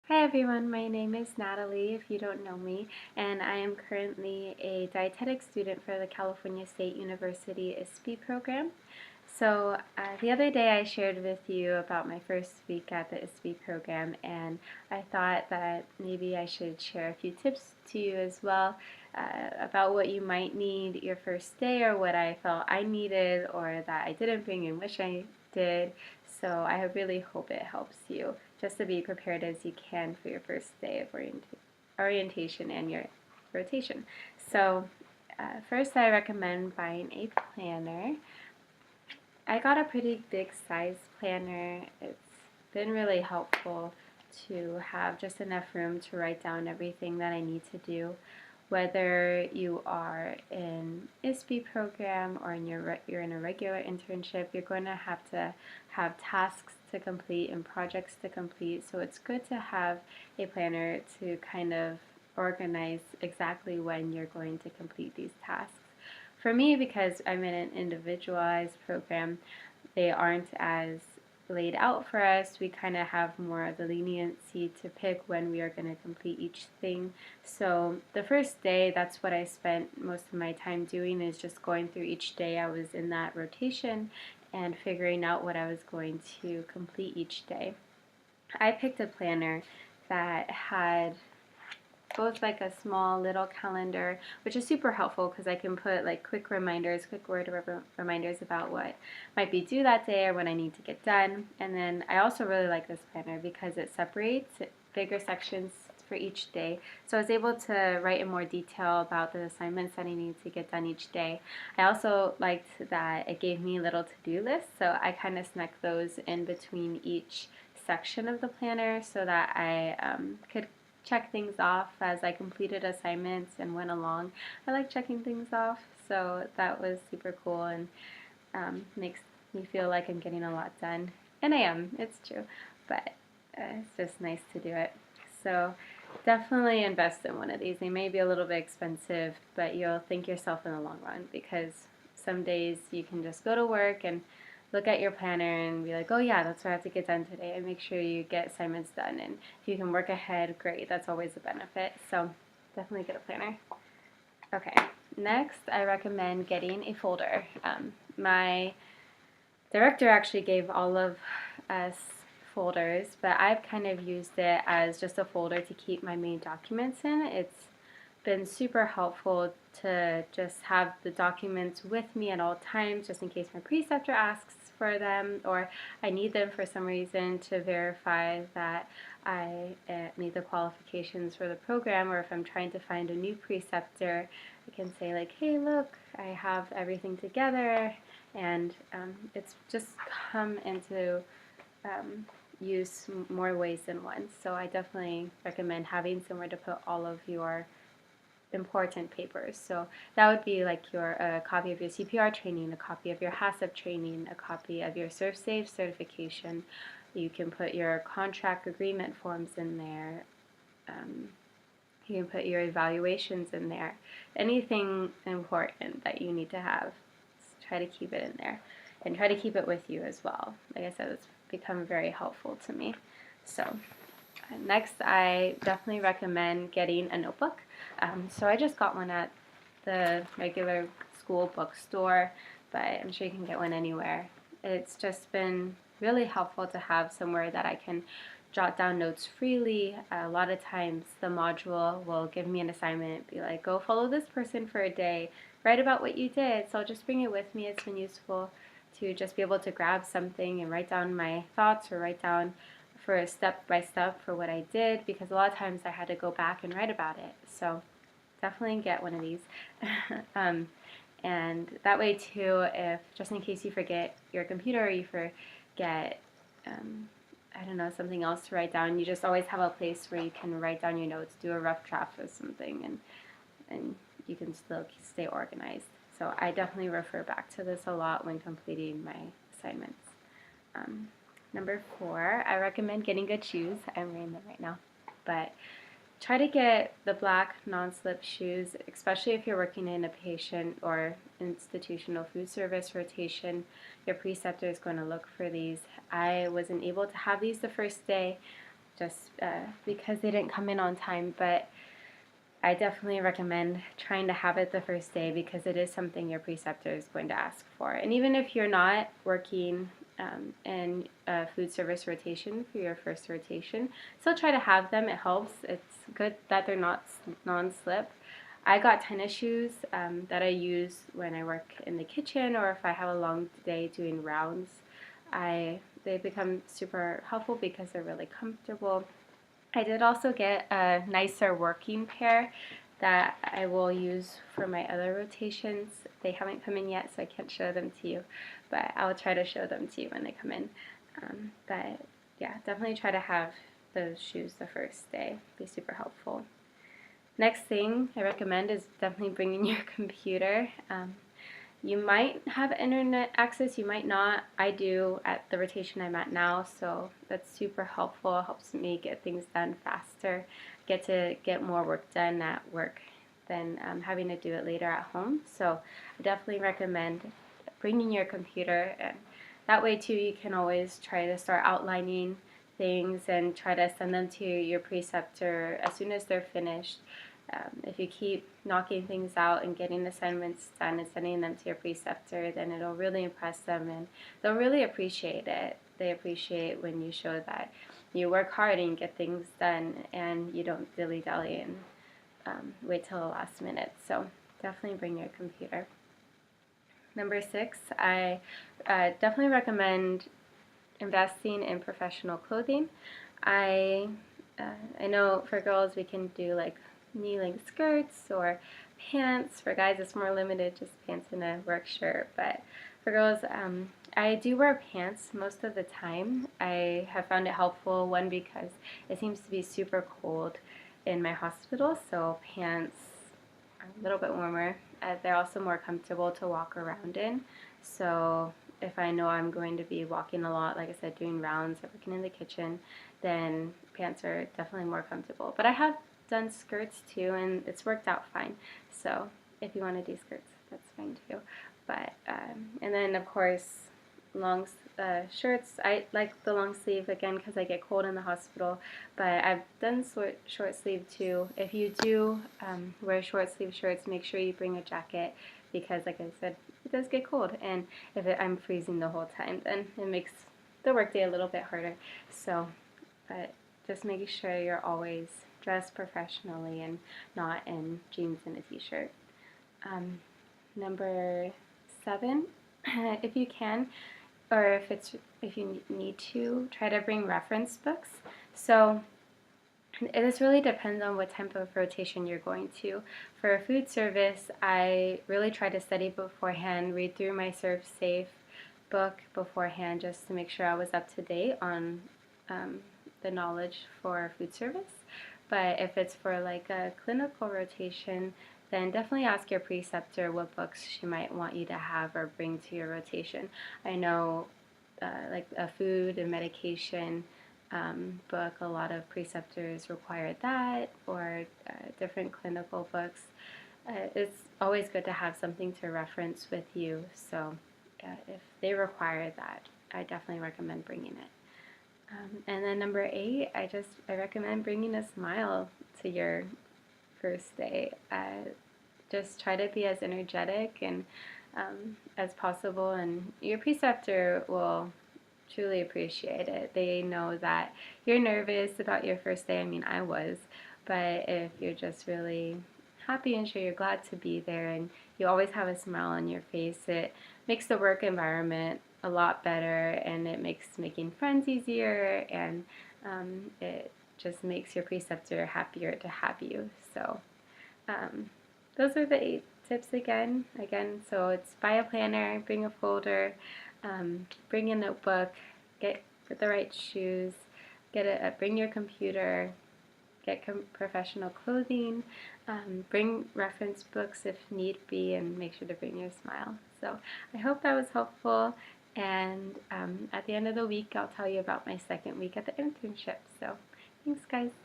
Hi everyone, my name is Natalie, if you don't know me, and I am currently a dietetics student for the California State University ISP program. So the other day I shared with you about my first week at the ISP program, and I thought that maybe I should share a few tips to you as well about what you might need your first day, or what I felt I needed or that I didn't bring and wish I did. So I really hope it helps you just to be prepared as you can for your first day of orientation and your rotation. So first I recommend buying a planner. I got a pretty big size planner. It's been really helpful to have just enough room to write down everything that I need to do. Whether you are in ISP program or you're in a regular internship, you're going to have tasks to complete and projects to complete. So it's good to have a planner to kind of organize exactly when you're going to complete these tasks. For me, because I'm in an individualized program, they aren't as laid out for us. We kind of have more of the leniency to pick when we are going to complete each thing. So the first day, that's what I spent most of my time doing, is just going through each day I was in that rotation and figuring out what I was going to complete each day. I picked a planner that had both like a small little calendar, which is super helpful because I can put like quick reminders, quick word reminders about what might be due that day or what I need to get done. And then I also really like this planner because it separates bigger sections for each day. So I was able to write in more detail about the assignments that I need to get done each day. I also liked that it gave me little to-do lists, so I kind of snuck those in between each section of the planner so that I could check things off as I completed assignments and went along. I like checking things off, so that was super cool and makes me feel like I'm getting a lot done. And I am, it's true, but it's just nice to do it. So definitely invest in one of these. They may be a little bit expensive, but you'll thank yourself in the long run, because some days you can just go to work and look at your planner and be like, oh yeah, that's what I have to get done today, and make sure you get assignments done. And if you can work ahead, great, that's always a benefit. So definitely get a planner. Okay, next I recommend getting a folder. My director actually gave all of us folders, but I've kind of used it as just a folder to keep my main documents in. It's been super helpful to just have the documents with me at all times, just in case my preceptor asks for them or I need them for some reason to verify that I meet the qualifications for the program, or if I'm trying to find a new preceptor, I can say like, hey look, I have everything together, and it's just come into use more ways than one. So I definitely recommend having somewhere to put all of your important papers. So that would be like a copy of your CPR training, a copy of your HACCP training, a copy of your ServSafe certification. You can put your contract agreement forms in there. You can put your evaluations in there. Anything important that you need to have, try to keep it in there. And try to keep it with you as well. Like I said, it's become very helpful to me. So next, I definitely recommend getting a notebook. So I just got one at the regular school bookstore, but I'm sure you can get one anywhere. It's just been really helpful to have somewhere that I can jot down notes freely. A lot of times the module will give me an assignment, be like, go follow this person for a day, write about what you did. So I'll just bring it with me. It's been useful to just be able to grab something and write down my thoughts, or write down for a step by step for what I did, because a lot of times I had to go back and write about it. So definitely get one of these. And that way too, if just in case you forget your computer, or you forget I don't know, something else to write down, you just always have a place where you can write down your notes, do a rough draft of something, and you can still stay organized. So I definitely refer back to this a lot when completing my assignments. Number 4, I recommend getting good shoes. I'm wearing them right now. But try to get the black non-slip shoes, especially if you're working in a patient or institutional food service rotation. Your preceptor is going to look for these. I wasn't able to have these the first day, just because they didn't come in on time, but I definitely recommend trying to have it the first day because it is something your preceptor is going to ask for. And even if you're not working in a food service rotation for your first rotation, still try to have them. It helps. It's good that they're not non-slip. I got tennis shoes that I use when I work in the kitchen or if I have a long day doing rounds. They become super helpful because they're really comfortable. I did also get a nicer working pair that I will use for my other rotations. They haven't come in yet, so I can't show them to you, but I'll try to show them to you when they come in. But yeah, definitely try to have those shoes the first day. Be super helpful. Next thing I recommend is definitely bringing your computer. You might have internet access, you might not. I do at the rotation I'm at now, so that's super helpful. It helps me get things done faster, get to get more work done at work than having to do it later at home. So I definitely recommend bringing your computer, and that way too you can always try to start outlining things and try to send them to your preceptor as soon as they're finished. If you keep knocking things out and getting assignments done and sending them to your preceptor, then it'll really impress them and they'll really appreciate it. They appreciate when you show that you work hard and get things done and you don't dilly-dally and wait till the last minute. So definitely bring your computer. Number 6, I definitely recommend investing in professional clothing. I know for girls we can do like knee-length skirts or pants. For guys it's more limited, just pants and a work shirt, but for girls I do wear pants most of the time. I have found it helpful, one, because it seems to be super cold in my hospital, so pants are a little bit warmer. They're also more comfortable to walk around in, so if I know I'm going to be walking a lot, like I said, doing rounds or working in the kitchen, then pants are definitely more comfortable. But I have done skirts too, and it's worked out fine. So if you want to do skirts, that's fine too. But and then of course long shirts. I like the long sleeve again because I get cold in the hospital. But I've done short sleeve too. If you do wear short sleeve shirts, make sure you bring a jacket because, like I said, it does get cold. And if I'm freezing the whole time, then it makes the workday a little bit harder. So, but just making sure you're always dressed professionally and not in jeans and a t-shirt. Number 7, if you can, or if you need to, try to bring reference books. So this really depends on what type of rotation you're going to. For food service, I really try to study beforehand, read through my Serve Safe book beforehand just to make sure I was up to date on the knowledge for food service. But if it's for like a clinical rotation, then definitely ask your preceptor what books she might want you to have or bring to your rotation. I know like a food and medication book, a lot of preceptors require that, or different clinical books. It's always good to have something to reference with you, so if they require that, I definitely recommend bringing it. And then number 8, I recommend bringing a smile to your first day. Just try to be as energetic and as possible, and your preceptor will truly appreciate it. They know that you're nervous about your first day. I mean, I was, but if you're just really happy and sure you're glad to be there and you always have a smile on your face, it makes the work environment a lot better, and it makes making friends easier, and it just makes your preceptor happier to have you. So those are the 8 tips again. So it's buy a planner, bring a folder, bring a notebook, get the right shoes, bring your computer, get professional clothing, bring reference books if need be, and make sure to bring your smile. So I hope that was helpful, and at the end of the week I'll tell you about my second week at the internship. So thanks guys.